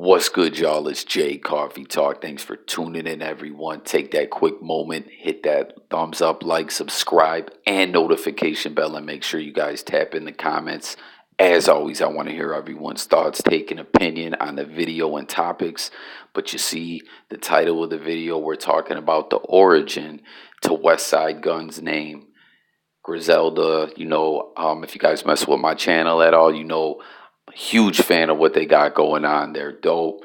What's good, y'all? It's Jay Coffee Talk. Thanks for tuning in, everyone. Take that quick moment, hit that thumbs up, like, subscribe, and notification bell, and make sure you guys tap in the comments. As always, I want to hear everyone's thoughts, take an opinion on the video and topics. But you see, the title of the video, we're talking about the origin to Westsidegunn's name. Griselda, if you guys mess with my channel at all, huge fan of what they got going on. They're dope.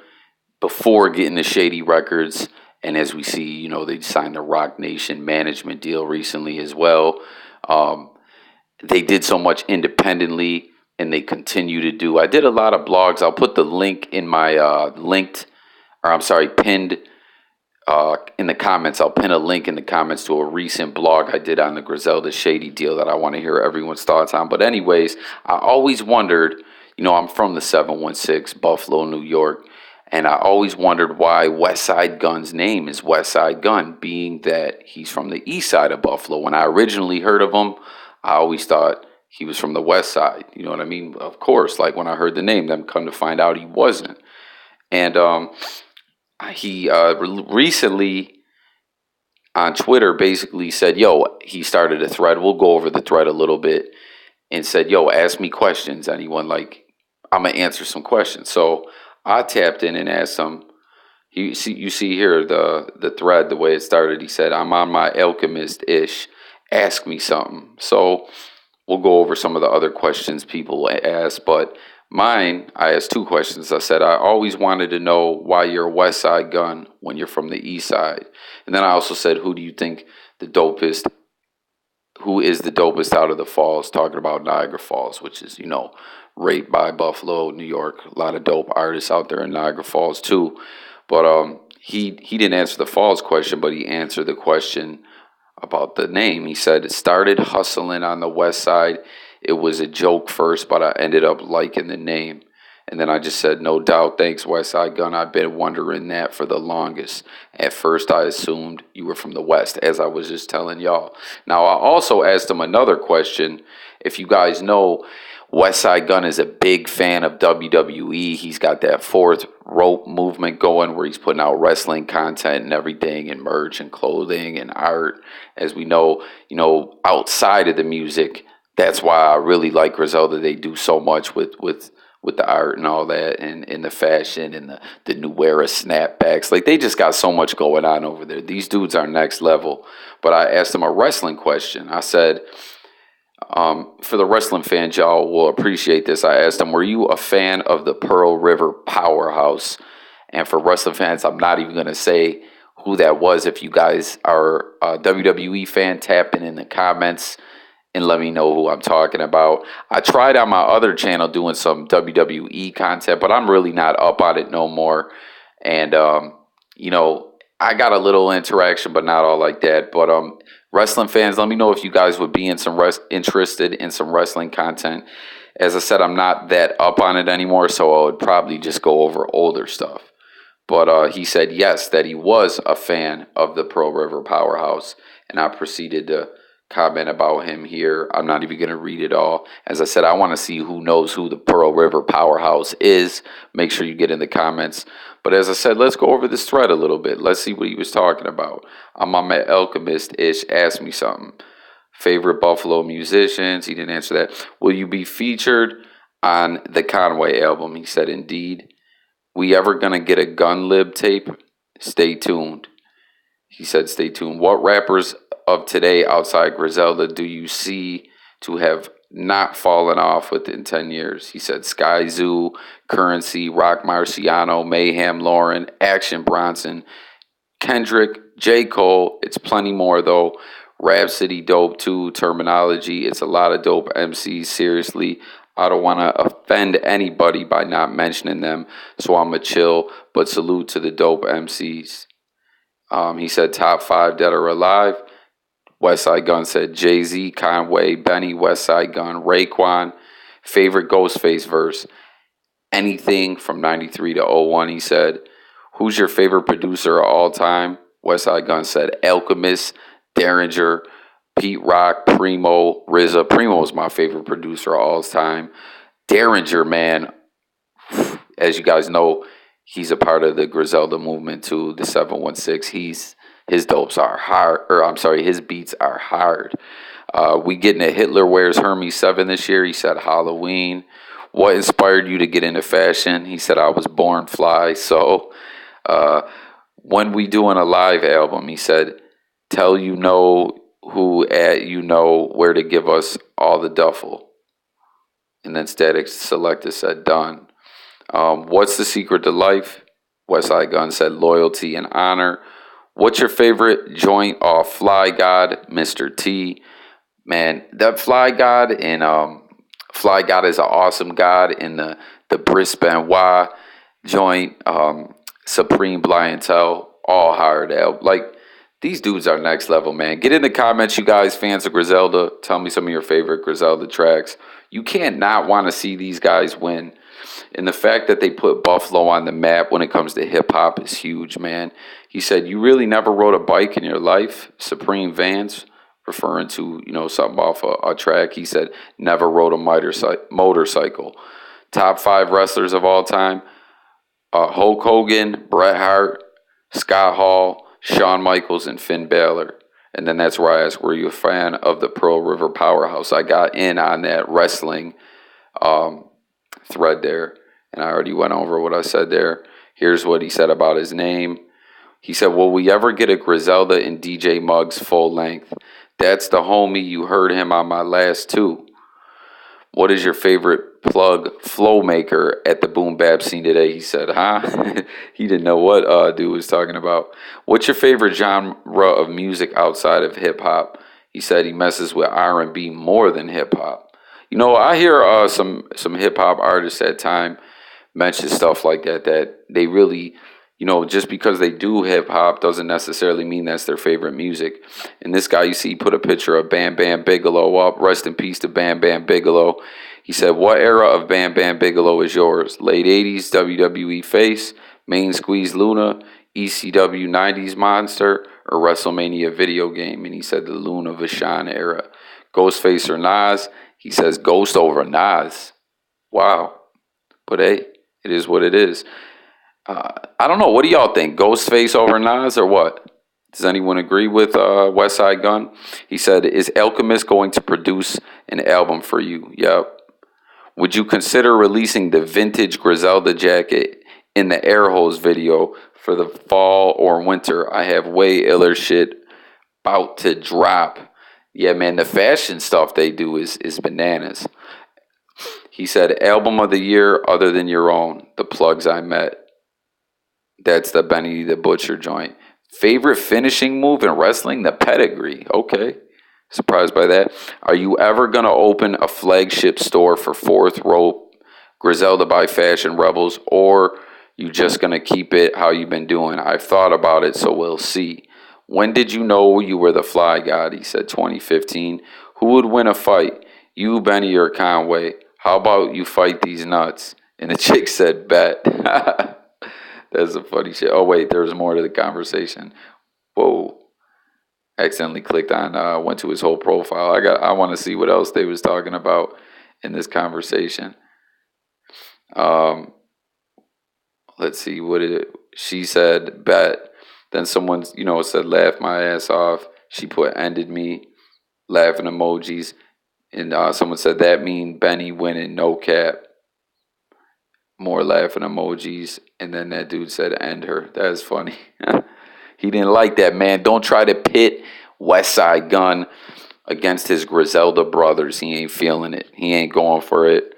Before getting the Shady Records, and as we see, they signed a Rock Nation management deal recently as well. They did so much independently, and they continue to do. I did a lot of blogs. I'll put the link in my pinned in the comments. I'll pin a link in the comments to a recent blog I did on the Griselda Shady deal that I want to hear everyone's thoughts on. But anyways, I always wondered, I'm from the 716, Buffalo, New York, and I always wondered why Westsidegunn's name is Westsidegunn, being that he's from the east side of Buffalo. When I originally heard of him, I always thought he was from the west side. You know what I mean? Of course, like when I heard the name, then come to find out he wasn't. And he recently on Twitter basically said, he started a thread. We'll go over the thread a little bit, and said, ask me questions. Anyone, I'm going to answer some questions. So I tapped in and asked him. You see here the thread, the way it started. He said, I'm on my alchemist-ish. Ask me something. So we'll go over some of the other questions people asked, but mine, I asked two questions. I said, I always wanted to know why you're a Westsidegunn when you're from the east side. And then I also said, who is the dopest out of the falls? Talking about Niagara Falls, which is, right by Buffalo, New York. A lot of dope artists out there in Niagara Falls too. But he didn't answer the falls question, but he answered the question about the name. He said, it started hustling on the west side. It was a joke first, but I ended up liking the name. And then I just said, no doubt, thanks, Westsidegunn. I've been wondering that for the longest. At first, I assumed you were from the West, as I was just telling y'all. Now, I also asked him another question. If you guys know, Westsidegunn is a big fan of WWE. He's got that fourth rope movement going where he's putting out wrestling content and everything, and merch and clothing and art. As we know, outside of the music, that's why I really like Griselda. They do so much with the art and all that, and the fashion and the new era snapbacks. Like, they just got so much going on over there. These dudes are next level. But I asked them a wrestling question. I said, for the wrestling fans, y'all will appreciate this. I asked them, were you a fan of the Pearl River Powerhouse? And for wrestling fans, I'm not even going to say who that was. If you guys are a WWE fan, tap in the comments and let me know who I'm talking about. I tried on my other channel doing some WWE content, but I'm really not up on it no more. And, I got a little interaction, but not all like that. But wrestling fans, let me know if you guys would be interested in some wrestling content. As I said, I'm not that up on it anymore, so I would probably just go over older stuff. But he said yes, that he was a fan of the Pearl River Powerhouse, and I proceeded to comment about him here. I'm not even going to read it all. As I said, I want to see who knows who the Pearl River Powerhouse is. Make sure you get in the comments. But as I said, let's go over this thread a little bit. Let's see what he was talking about. I'm on my alchemist-ish. Ask me something. Favorite Buffalo musicians? He didn't answer that. Will you be featured on the Conway album? He said, indeed. We ever going to get a Gun Lib tape? Stay tuned. He said, stay tuned. What rappers of today outside Griselda do you see to have not fallen off within 10 years? He said Sky Zoo, Currency, Rock Marciano, Mayhem Lauren, Action Bronson, Kendrick, J. Cole. It's plenty more though. Rhapsody dope too. Terminology. It's a lot of dope MCs. Seriously, I don't want to offend anybody by not mentioning them, so I'm going to chill. But salute to the dope MCs. He said top 5 dead or alive. Westsidegunn said Jay-Z, Conway, Benny, Westsidegunn, Raekwon. Favorite Ghostface verse? Anything from 93 to 01, he said. Who's your favorite producer of all time? Westsidegunn said Alchemist, Derringer, Pete Rock, Primo, RZA. Primo is my favorite producer of all time. Derringer, man, as you guys know, He's a part of the Griselda movement too. The 716. His dopes are hard, or I'm sorry, his beats are hard. We getting a Hitler Wears Hermes 7 this year. He said Halloween. What inspired you to get into fashion? He said I was born fly. So uh, when we doing a live album, he said, tell you know who at you know where to give us all the duffel. And then Static Selector said done. What's the secret to life? Westsidegunn said loyalty and honor. What's your favorite joint off Fly God, Mr. T? Man, that Fly God and Fly God is an awesome God in the Brisbane Y joint, Supreme Blientel, all hard out. Like these dudes are next level, man. Get in the comments, you guys, fans of Griselda. Tell me some of your favorite Griselda tracks. You can't not want to see these guys win. And the fact that they put Buffalo on the map when it comes to hip hop is huge, man. He said, you really never rode a bike in your life? Supreme Vans, referring to, something off a track. He said, never rode a motorcycle. Top 5 wrestlers of all time: Hulk Hogan, Bret Hart, Scott Hall, Shawn Michaels, and Finn Balor. And then that's where I asked, were you a fan of the Pearl River Powerhouse? I got in on that wrestling thread there, and I already went over what I said there. Here's what he said about his name. He said, will we ever get a Griselda and DJ Muggs full length? That's the homie. You heard him on my last 2. What is your favorite plug flow maker at the boom bap scene today? He said, huh? He didn't know what dude was talking about. What's your favorite genre of music outside of hip hop? He said he messes with R&B more than hip hop. I hear some hip hop artists at time mention stuff like that they really, just because they do hip hop doesn't necessarily mean that's their favorite music. And this guy, you see, put a picture of Bam Bam Bigelow up. Rest in peace to Bam Bam Bigelow. He said, what era of Bam Bam Bigelow is yours? Late 80s WWE face, Main Squeeze Luna, ECW 90s Monster, or WrestleMania video game? And he said the Luna Vachon era. Ghostface or Nas? He says Ghost over Nas. Wow. But hey, it is what it is. I don't know. What do y'all think? Ghostface over Nas or what? Does anyone agree with Westsidegunn? He said, is Alchemist going to produce an album for you? Yep. Would you consider releasing the vintage Griselda jacket in the air hose video for the fall or winter? I have way iller shit about to drop. Yeah, man, the fashion stuff they do is bananas. He said, album of the year other than your own, The Plugs I Met. That's the Benny the Butcher joint. Favorite finishing move in wrestling? The pedigree. Okay. Surprised by that. Are you ever going to open a flagship store for Fourth Rope, Griselda by Fashion Rebels, or you just going to keep it how you've been doing? I've thought about it, so we'll see. When did you know you were the Fly God? He said 2015. Who would win a fight? You, Benny, or Conway? How about you fight these nuts? And the chick said, bet. That's a funny shit. Oh, wait, there's more to the conversation. Whoa. Accidentally clicked on, went to his whole profile. I want to see what else they was talking about in this conversation. Let's see, she said, bet. Then someone, said, laugh my ass off. She put ended me, laughing emojis. And someone said, that mean Benny winning, no cap. More laughing emojis. And then that dude said, end her. That is funny. He didn't like that, man. Don't try to pit Westsidegunn against his Griselda brothers. He ain't feeling it. He ain't going for it.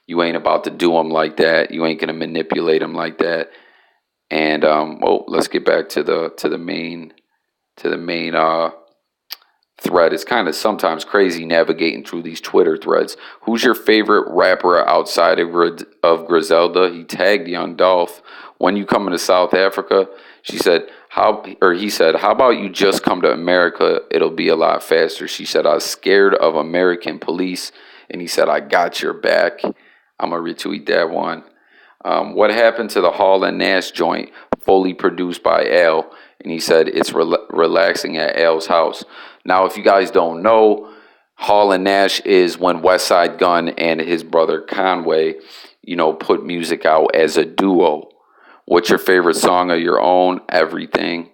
You ain't about to do him like that. You ain't going to manipulate him like that. And let's get back to the main thread. It's kind of sometimes crazy navigating through these Twitter threads. Who's your favorite rapper outside of Griselda? He tagged Young Dolph. When you coming to South Africa? He said, how about you just come to America? It'll be a lot faster. She said, I was scared of American police. And he said, I got your back. I'm going to retweet that one. What happened to the Hall and Nash joint, fully produced by Al? And he said, it's relaxing at Al's house. Now, if you guys don't know, Hall and Nash is when Westsidegunn and his brother Conway, put music out as a duo. What's your favorite song of your own? Everything.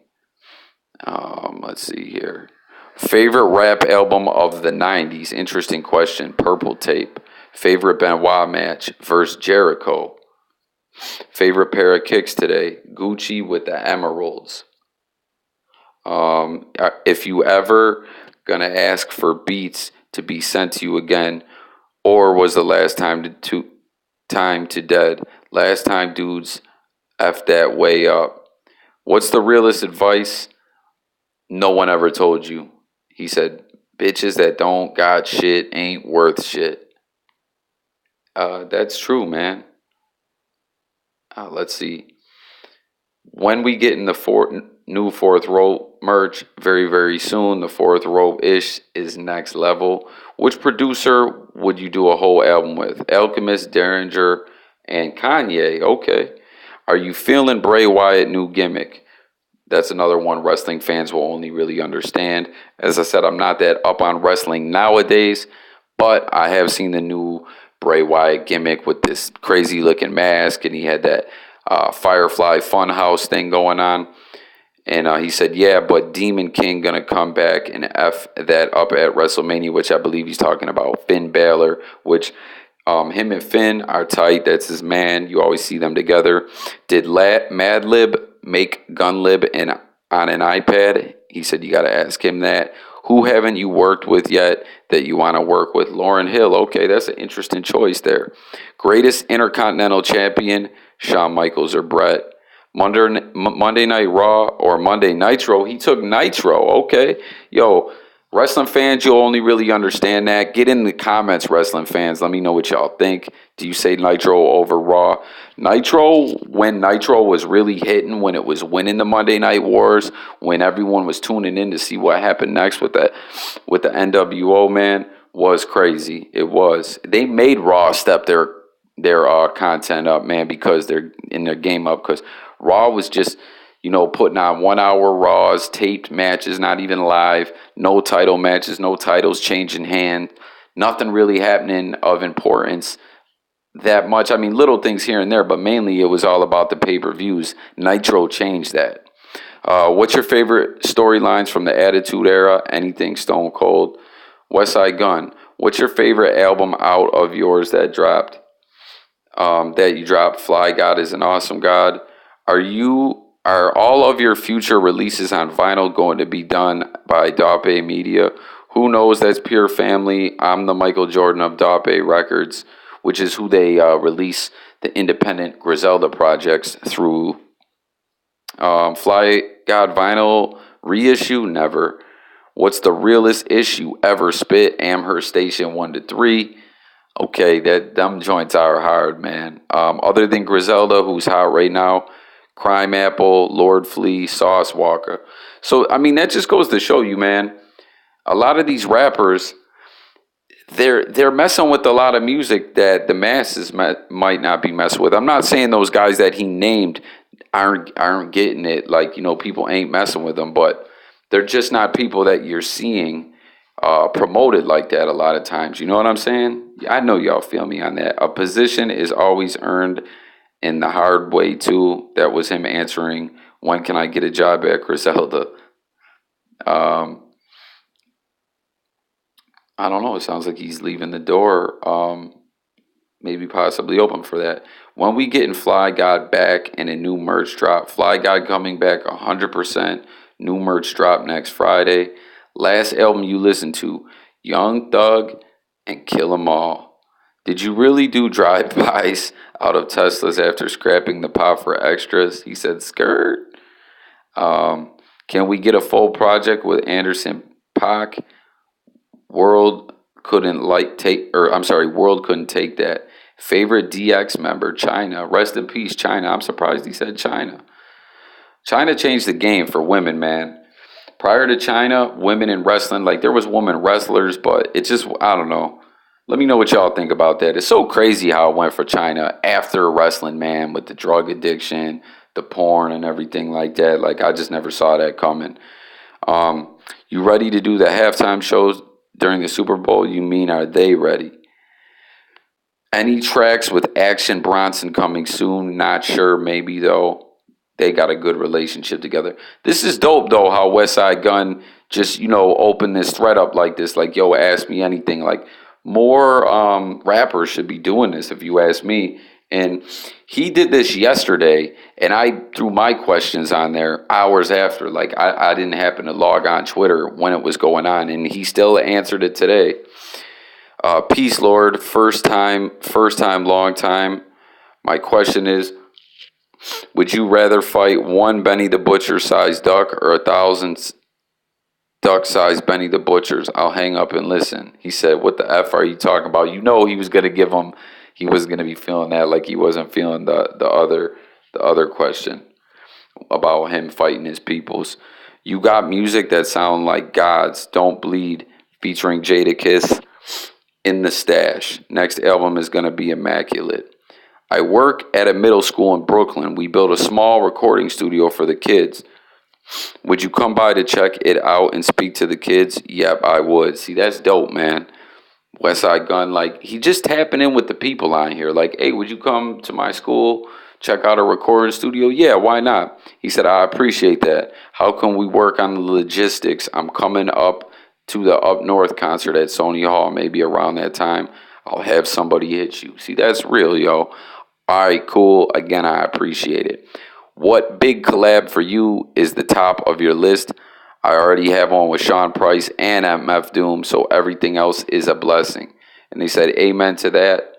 Let's see here. Favorite rap album of the 90s? Interesting question. Purple Tape. Favorite Benoit match? Versus Jericho. Favorite pair of kicks today? Gucci with the emeralds. If you ever gonna ask for beats to be sent to you again, or was the last time to dead? Last time dudes f that way up. What's the realest advice no one ever told you? He said, bitches that don't got shit ain't worth shit. That's true, man. Let's see. When we get in the new fourth row merch very, very soon, the fourth row ish is next level. Which producer would you do a whole album with? Alchemist, Derringer, and Kanye. Okay. Are you feeling Bray Wyatt new gimmick? That's another one wrestling fans will only really understand. As I said, I'm not that up on wrestling nowadays, but I have seen the new Bray Wyatt gimmick with this crazy looking mask, and he had that Firefly Funhouse thing going on. And he said, yeah, but Demon King going to come back and F that up at WrestleMania, which I believe he's talking about Finn Balor, which him and Finn are tight. That's his man. You always see them together. Did Madlib make Gunlib on an iPad? He said you got to ask him that. Who haven't you worked with yet that you want to work with? Lauryn Hill. Okay, that's an interesting choice there. Greatest Intercontinental Champion, Shawn Michaels or Brett? Monday Night Raw or Monday Nitro? He took Nitro. Okay. Yo, wrestling fans, you'll only really understand that. Get in the comments, wrestling fans. Let me know what y'all think. Do you say Nitro over Raw? Nitro, when Nitro was really hitting, when it was winning the Monday Night Wars, when everyone was tuning in to see what happened next with the NWO, man, was crazy. It was. They made Raw step their content up, man, because they're in their game up. Because Raw was just, putting on 1 hour Raws, taped matches, not even live, no title matches, no titles changing hand, nothing really happening of importance that much. I mean, little things here and there, but mainly it was all about the pay-per-views. Nitro changed that. What's your favorite storylines from the Attitude Era? Anything Stone Cold? Westsidegunn. What's your favorite album out of yours that dropped? That you dropped? Fly God is an awesome God. Are all of your future releases on vinyl going to be done by Dope Media? Who knows? That's pure family. I'm the Michael Jordan of Dope Records, which is who they release the independent Griselda projects through. Fly God vinyl reissue? Never. What's the realest issue ever spit? Amherst Station 1 to 3. Okay, them joints are hard, man. Other than Griselda, who's hot right now, Crime Apple, Lord Flea, Sauce Walker. So, I mean, that just goes to show you, man, a lot of these rappers, they're messing with a lot of music that the masses might not be messing with. I'm not saying those guys that he named aren't getting it. Like, people ain't messing with them, but they're just not people that you're seeing promoted like that a lot of times. You know what I'm saying? I know y'all feel me on that. A position is always earned in the hard way too. That was him answering, when can I get a job at Griselda? I don't know. It sounds like he's leaving the door, maybe possibly open for that. When we getting Fly God back and a new merch drop? Fly God coming back 100%. New merch drop next Friday. Last album you listened to, Young Thug and Kill 'Em All. Did you really do drive-bys out of Teslas after scrapping the pot for extras? He said, skirt. Can we get a full project with Anderson .Paak? World couldn't take that. Favorite DX member? China. Rest in peace, China. I'm surprised he said China. China changed the game for women, man. Prior to China, women in wrestling, like there was women wrestlers, but it just, I don't know. Let me know what y'all think about that. It's so crazy how it went for China after wrestling, man, with the drug addiction, the porn and everything like that. Like, I just never saw that coming. You ready to do the halftime shows during the Super Bowl? You mean, are they ready? Any tracks with Action Bronson coming soon? Not sure. Maybe though. They got a good relationship together. This is dope though. How Westsidegunn just opened this thread up like this. Like, yo, ask me anything. Like, more rappers should be doing this, if you ask me. And he did this yesterday, and I threw my questions on there hours after. Like, I didn't happen to log on Twitter when it was going on, and he still answered it today. Peace, Lord. First time, long time. My question is, would you rather fight one Benny the Butcher sized duck or 1,000 duck sized Benny the Butchers? I'll hang up and listen. He said, what the F are you talking about? You know he was going to give him, he was going to be feeling that like he wasn't feeling the other question about him fighting his peoples. You got music that sound like Gods, Don't Bleed, featuring Jadakiss in the stash. Next album is going to be immaculate. I work at a middle school in Brooklyn. We built a small recording studio for the kids. Would you come by to check it out and speak to the kids? Yep, I would. See, that's dope, man. Westsidegunn, like, he just tapping in with the people on here. Like, hey, would you come to my school, check out a recording studio? Yeah, why not? He said, I appreciate that. How can we work on the logistics? I'm coming up to the Up North concert at Sony Hall. Maybe around that time, I'll have somebody hit you. See, that's real, yo. All right, cool. Again, I appreciate it. What big collab for you is the top of your list? I already have one with Sean Price and MF Doom, so everything else is a blessing. And they said, amen to that.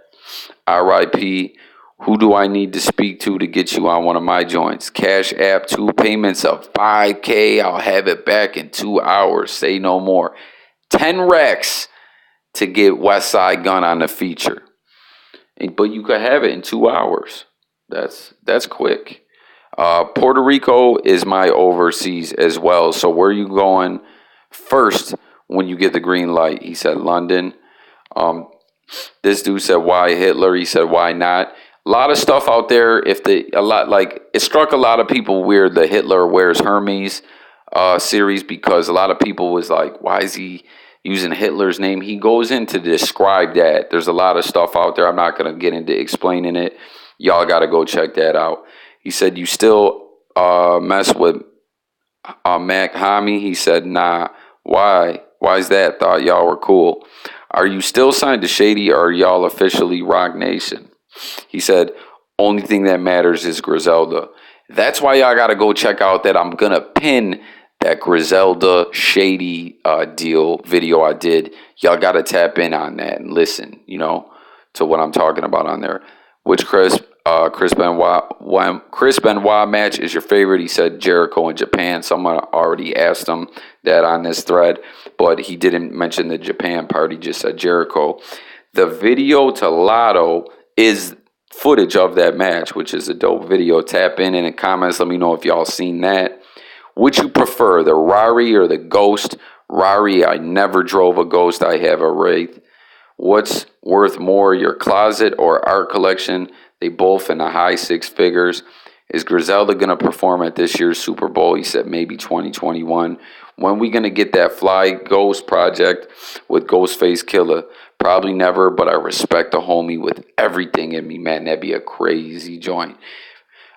RIP. Who do I need to speak to get you on one of my joints? Cash App, 2 payments of $5K. I'll have it back in 2 hours. Say no more. 10 racks to get Westsidegunn on the feature. But you could have it in 2 hours. That's quick. Puerto Rico is my overseas as well. So where are you going first when you get the green light? He said London. This dude said, why Hitler? He said, why not? A lot of stuff out there. It struck a lot of people weird, the Hitler Wears Hermes series, because a lot of people was like, why is he using Hitler's name? He goes in to describe that. There's a lot of stuff out there. I'm not going to get into explaining it. Y'all got to go check that out. He said, you still mess with Mac Hami? He said, nah. Why? Why's that? Thought y'all were cool. Are you still signed to Shady, or are y'all officially Rock Nation? He said, only thing that matters is Griselda. That's why y'all got to go check out that I'm going to pin that Griselda Shady deal video I did. Y'all got to tap in on that and listen, to what I'm talking about on there. Which Chris Benoit match is your favorite? He said Jericho in Japan. Someone already asked him that on this thread, but he didn't mention the Japan part. He just said Jericho. The video to Lotto is footage of that match, which is a dope video. Tap in the comments. Let me know if y'all seen that. Would you prefer the Rari or the Ghost? Rari, I never drove a Ghost. I have a Wraith. What's worth more, your closet or art collection? They both in the high 6 figures. Is Griselda going to perform at this year's Super Bowl? He said maybe 2021. When we going to get that Fly Ghost project with Ghostface Killer? Probably never, but I respect the homie with everything in me, man. That'd be a crazy joint.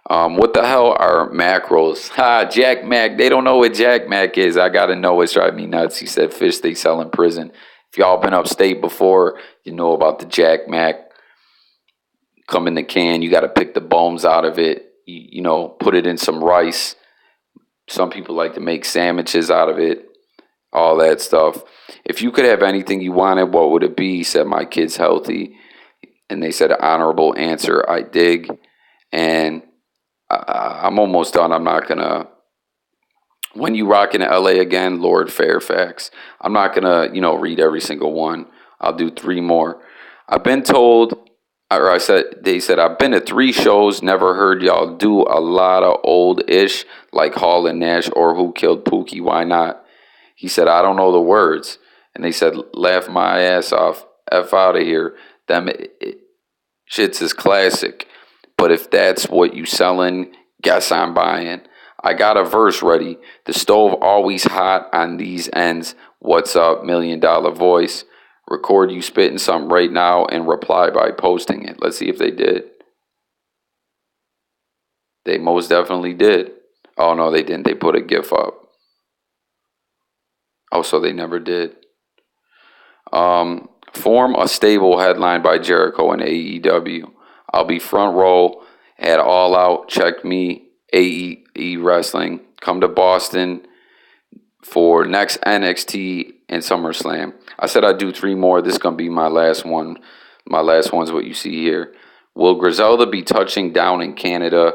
What the hell are macros? Jack Mac. They don't know what Jack Mac is. I got to know. It's driving me nuts. He said fish they sell in prison. If y'all been upstate before, you know about the Jack Mac. Come in the can. You got to pick the bones out of it. Put it in some rice. Some people like to make sandwiches out of it. All that stuff. If you could have anything you wanted, what would it be? He said, my kid's healthy. And they said, honorable answer, I dig. And I'm almost done. I'm not going to. When you rock in LA again, Lord Fairfax. I'm not going to, read every single one. I'll do 3 more. I've been told, they said, I've been to 3 shows, never heard y'all do a lot of old-ish, like Hall and Nash or Who Killed Pookie, why not? He said, I don't know the words. And they said, laugh my ass off, F out of here. Them shits is classic. But if that's what you selling, guess I'm buying. I got a verse ready. The stove always hot on these ends. What's up, $1 Million Voice? Record you spitting something right now and reply by posting it. Let's see if they did. They most definitely did. Oh, no, they didn't. They put a GIF up. Oh, so they never did. Form a stable headline by Jericho in AEW. I'll be front row at All Out. Check me, AE Wrestling. Come to Boston for next NXT and SummerSlam. I said I'd do 3 more. This is going to be my last one. My last one's what you see here. Will Griselda be touching down in Canada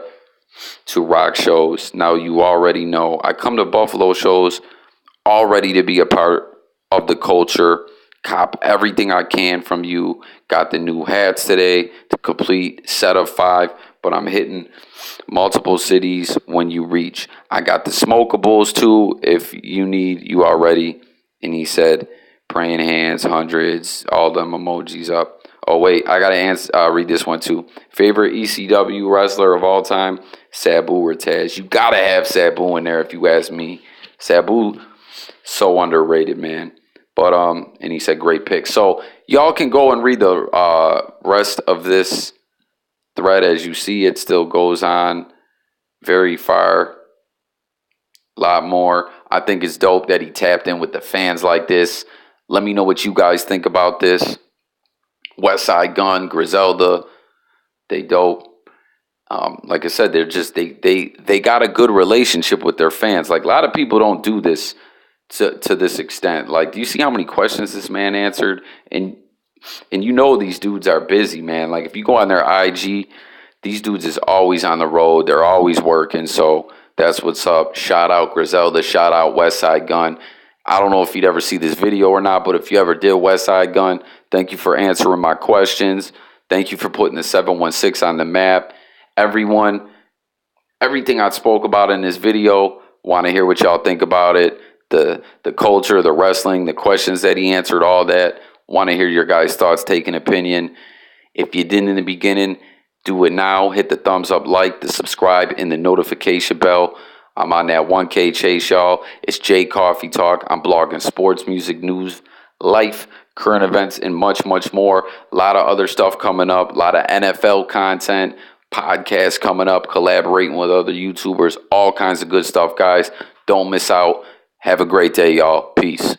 to rock shows? Now you already know. I come to Buffalo shows all ready to be a part of the culture. Cop everything I can from you. Got the new hats today, the complete set of 5, but I'm hitting multiple cities when you reach. I got the smokables too if you need, you already. And he said, praying hands, hundreds, all them emojis up. Oh, wait, I got to read this one too. Favorite ECW wrestler of all time, Sabu or Taz. You got to have Sabu in there if you ask me. Sabu, so underrated, man. But and he said great pick. So y'all can go and read the rest of this thread. As you see, it still goes on very far. A lot more. I think it's dope that he tapped in with the fans like this. Let me know what you guys think about this. Westsidegunn, Griselda, they dope. Like I said, they're just they got a good relationship with their fans. Like a lot of people don't do this to this extent. Like, do you see how many questions this man answered? And you know these dudes are busy, man. Like if you go on their IG, these dudes is always on the road. They're always working. So that's what's up. Shout out Griselda. Shout out Westsidegunn. I don't know if you'd ever see this video or not, but if you ever did, Westsidegunn, thank you for answering my questions. Thank you for putting the 716 on the map. Everyone, everything I spoke about in this video, want to hear what y'all think about it. The culture, the wrestling, the questions that he answered, all that. Want to hear your guys' thoughts, take an opinion. If you didn't in the beginning, do it now. Hit the thumbs up, like, the subscribe, and the notification bell. I'm on that 1K chase, y'all. It's Jay Coffee Talk. I'm blogging sports, music, news, life, current events, and much, much more. A lot of other stuff coming up. A lot of NFL content, podcasts coming up, collaborating with other YouTubers, all kinds of good stuff, guys. Don't miss out. Have a great day, y'all. Peace.